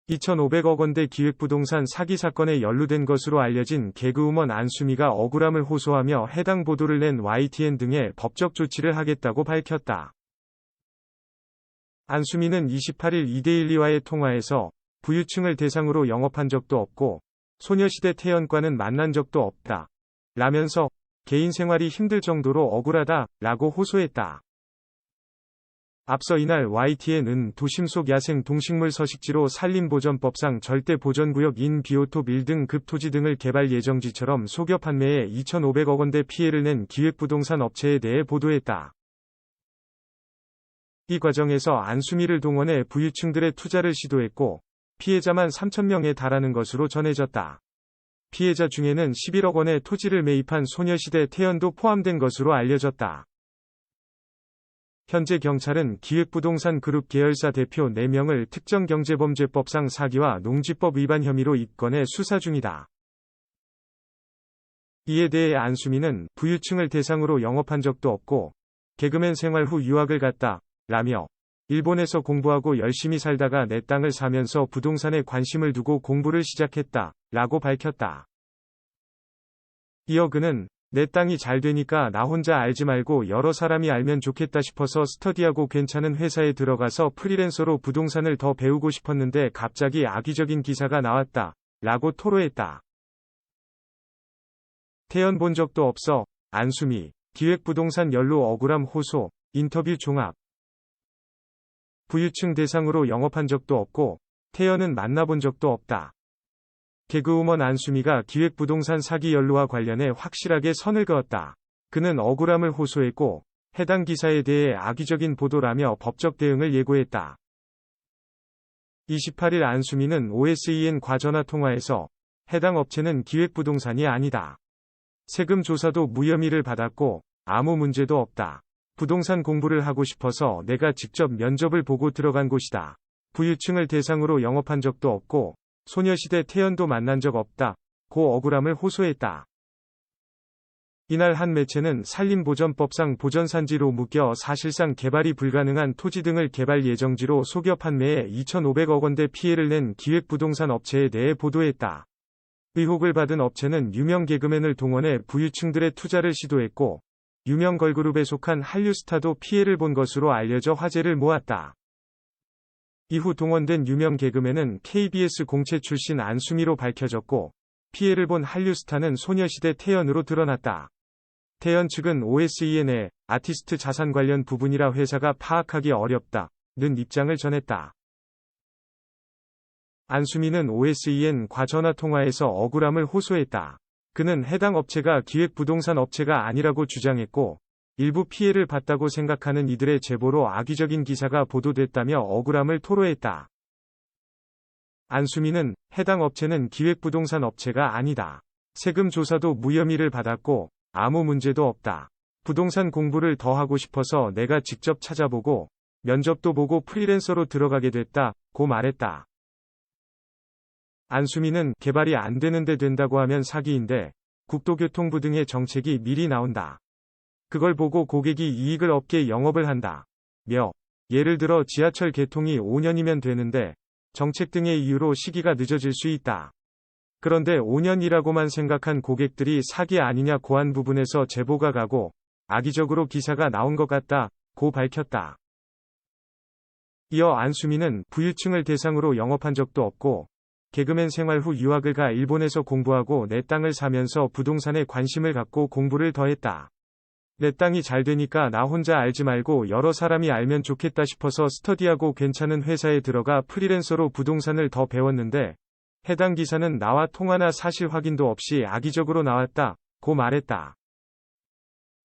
2,500억 원대 기획부동산 사기 사건에 연루된 것으로 알려진 개그우먼 안수미가 억울함을 호소하며 해당 보도를 낸 YTN 등에 법적 조치를 하겠다고 밝혔다. 안수미는 28일 이데일리와의 통화에서 부유층을 대상으로 영업한 적도 없고 소녀시대 태연과는 만난 적도 없다 라면서 개인 생활이 힘들 정도로 억울하다 라고 호소했다. 앞서 이날 YTN은 도심 속 야생 동식물 서식지로 산림보전법상 절대보전구역인 비오톱 1등급 토지 등을 개발 예정지처럼 속여 판매해 2,500억 원대 피해를 낸 기획부동산 업체에 대해 보도했다. 이 과정에서 안수미를 동원해 부유층들의 투자를 시도했고 피해자만 3,000명에 달하는 것으로 전해졌다. 피해자 중에는 11억 원의 토지를 매입한 소녀시대 태연도 포함된 것으로 알려졌다. 현재 경찰은 기획부동산 그룹 계열사 대표 4명을 특정경제범죄법상 사기와 농지법 위반 혐의로 입건해 수사 중이다. 이에 대해 안수미는 부유층을 대상으로 영업한 적도 없고 개그맨 생활 후 유학을 갔다 라며 일본에서 공부하고 열심히 살다가 내 땅을 사면서 부동산에 관심을 두고 공부를 시작했다 라고 밝혔다. 이어 그는 내 땅이 잘 되니까 나 혼자 알지 말고 여러 사람이 알면 좋겠다 싶어서 스터디하고 괜찮은 회사에 들어가서 프리랜서로 부동산을 더 배우고 싶었는데 갑자기 악의적인 기사가 나왔다 라고 토로했다. 태연 본 적도 없어. 안수미 기획부동산 연루 억울함 호소. 인터뷰 종합. 부유층 대상으로 영업한 적도 없고 태연은 만나본 적도 없다. 개그우먼 안수미가 기획부동산 사기 연루와 관련해 확실하게 선을 그었다. 그는 억울함을 호소했고 해당 기사에 대해 악의적인 보도라며 법적 대응을 예고했다. 28일 안수미는 OSEN과 전화 통화에서 해당 업체는 기획부동산이 아니다. 세금 조사도 무혐의를 받았고 아무 문제도 없다. 부동산 공부를 하고 싶어서 내가 직접 면접을 보고 들어간 곳이다. 부유층을 대상으로 영업한 적도 없고 소녀시대 태연도 만난 적 없다. 고 억울함을 호소했다. 이날 한 매체는 산림보전법상 보전산지로 묶여 사실상 개발이 불가능한 토지 등을 개발 예정지로 속여 판매해 2,500억 원대 피해를 낸 기획부동산 업체에 대해 보도했다. 의혹을 받은 업체는 유명 개그맨을 동원해 부유층들의 투자를 시도했고 유명 걸그룹에 속한 한류스타도 피해를 본 것으로 알려져 화제를 모았다. 이후 동원된 유명 개그맨은 KBS 공채 출신 안수미로 밝혀졌고 피해를 본 한류스타는 소녀시대 태연으로 드러났다. 태연 측은 OSEN의 아티스트 자산 관련 부분이라 회사가 파악하기 어렵다는 입장을 전했다. 안수미는 OSEN과 전화 통화에서 억울함을 호소했다. 그는 해당 업체가 기획부동산 업체가 아니라고 주장했고 일부 피해를 봤다고 생각하는 이들의 제보로 악의적인 기사가 보도됐다며 억울함을 토로했다. 안수미는 해당 업체는 기획부동산 업체가 아니다. 세금 조사도 무혐의를 받았고 아무 문제도 없다. 부동산 공부를 더 하고 싶어서 내가 직접 찾아보고 면접도 보고 프리랜서로 들어가게 됐다고 말했다. 안수미는 개발이 안 되는데 된다고 하면 사기인데 국토교통부 등의 정책이 미리 나온다. 그걸 보고 고객이 이익을 얻게 영업을 한다. 며 예를 들어 지하철 개통이 5년이면 되는데 정책 등의 이유로 시기가 늦어질 수 있다. 그런데 5년이라고만 생각한 고객들이 사기 아니냐 고한 부분에서 제보가 가고 악의적으로 기사가 나온 것 같다고 밝혔다. 이어 안수미는 부유층을 대상으로 영업한 적도 없고 개그맨 생활 후 유학을 가 일본에서 공부하고 내 땅을 사면서 부동산에 관심을 갖고 공부를 더 했다. 내 땅이 잘 되니까 나 혼자 알지 말고 여러 사람이 알면 좋겠다 싶어서 스터디하고 괜찮은 회사에 들어가 프리랜서로 부동산을 더 배웠는데 해당 기사는 나와 통화나 사실 확인도 없이 악의적으로 나왔다고 말했다.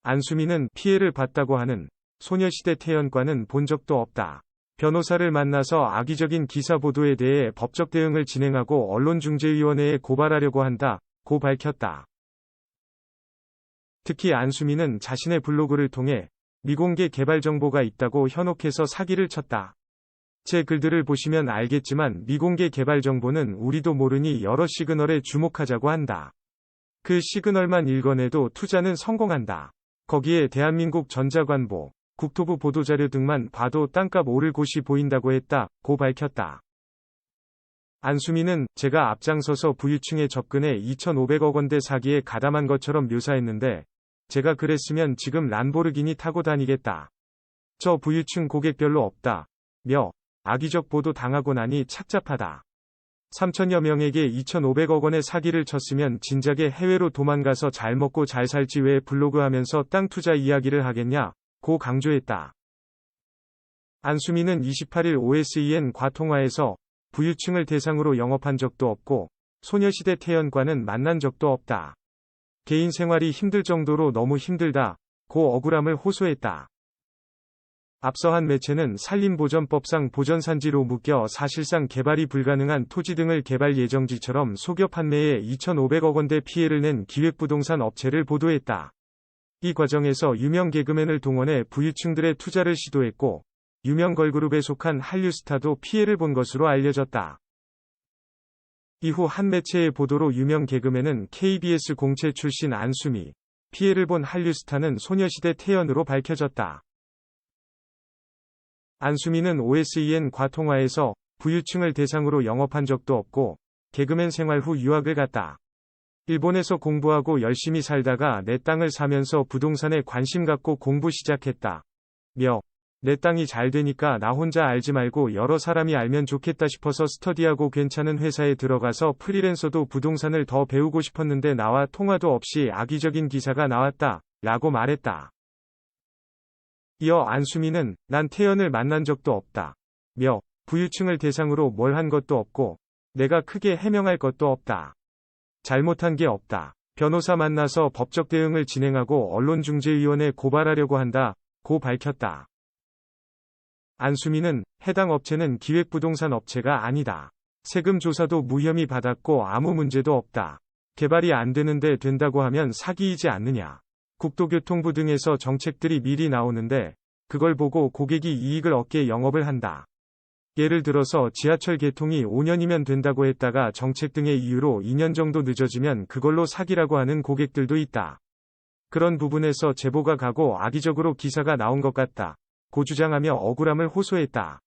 안수미는 피해를 봤다고 하는 소녀시대 태연과는 본 적도 없다. 변호사를 만나서 악의적인 기사 보도에 대해 법적 대응을 진행하고 언론중재위원회에 고발하려고 한다고 밝혔다. 특히 안수미는 자신의 블로그를 통해 미공개 개발 정보가 있다고 현혹해서 사기를 쳤다. 제 글들을 보시면 알겠지만 미공개 개발 정보는 우리도 모르니 여러 시그널에 주목하자고 한다. 그 시그널만 읽어내도 투자는 성공한다. 거기에 대한민국 전자관보, 국토부 보도자료 등만 봐도 땅값 오를 곳이 보인다고 했다고 밝혔다. 안수미는 제가 앞장서서 부유층에 접근해 2,500억 원대 사기에 가담한 것처럼 묘사했는데, 제가 그랬으면 지금 란보르기니 타고 다니겠다. 저 부유층 고객 별로 없다. 며 악의적 보도 당하고 나니 착잡하다. 3천여 명에게 2,500억 원의 사기를 쳤으면 진작에 해외로 도망가서 잘 먹고 잘 살지 왜 블로그 하면서 땅 투자 이야기를 하겠냐, 고 강조했다. 안수미는 28일 OSEN 과통화에서 부유층을 대상으로 영업한 적도 없고 소녀시대 태연과는 만난 적도 없다. 개인 생활이 힘들 정도로 너무 힘들다, 고 억울함을 호소했다. 앞서 한 매체는 산림보전법상 보전산지로 묶여 사실상 개발이 불가능한 토지 등을 개발 예정지처럼 속여 판매해 2,500억 원대 피해를 낸 기획부동산 업체를 보도했다. 이 과정에서 유명 개그맨을 동원해 부유층들의 투자를 시도했고, 유명 걸그룹에 속한 한류스타도 피해를 본 것으로 알려졌다. 이후 한 매체의 보도로 유명 개그맨은 KBS 공채 출신 안수미, 피해를 본 한류스타는 소녀시대 태연으로 밝혀졌다. 안수미는 OSEN 과통화에서 부유층을 대상으로 영업한 적도 없고 개그맨 생활 후 유학을 갔다. 일본에서 공부하고 열심히 살다가 내 땅을 사면서 부동산에 관심 갖고 공부 시작했다. 며 내 땅이 잘 되니까 나 혼자 알지 말고 여러 사람이 알면 좋겠다 싶어서 스터디하고 괜찮은 회사에 들어가서 프리랜서도 부동산을 더 배우고 싶었는데 나와 통화도 없이 악의적인 기사가 나왔다. 라고 말했다. 이어 안수미는 난 태연을 만난 적도 없다. 며 부유층을 대상으로 뭘 한 것도 없고 내가 크게 해명할 것도 없다. 잘못한 게 없다. 변호사 만나서 법적 대응을 진행하고 언론중재위원회 고발하려고 한다. 고 밝혔다. 안수미는 해당 업체는 기획부동산 업체가 아니다. 세금 조사도 무혐의 받았고 아무 문제도 없다. 개발이 안 되는데 된다고 하면 사기이지 않느냐. 국토교통부 등에서 정책들이 미리 나오는데 그걸 보고 고객이 이익을 얻게 영업을 한다. 예를 들어서 지하철 개통이 5년이면 된다고 했다가 정책 등의 이유로 2년 정도 늦어지면 그걸로 사기라고 하는 고객들도 있다. 그런 부분에서 제보가 가고 악의적으로 기사가 나온 것 같다. 고 주장하며 억울함을 호소했다.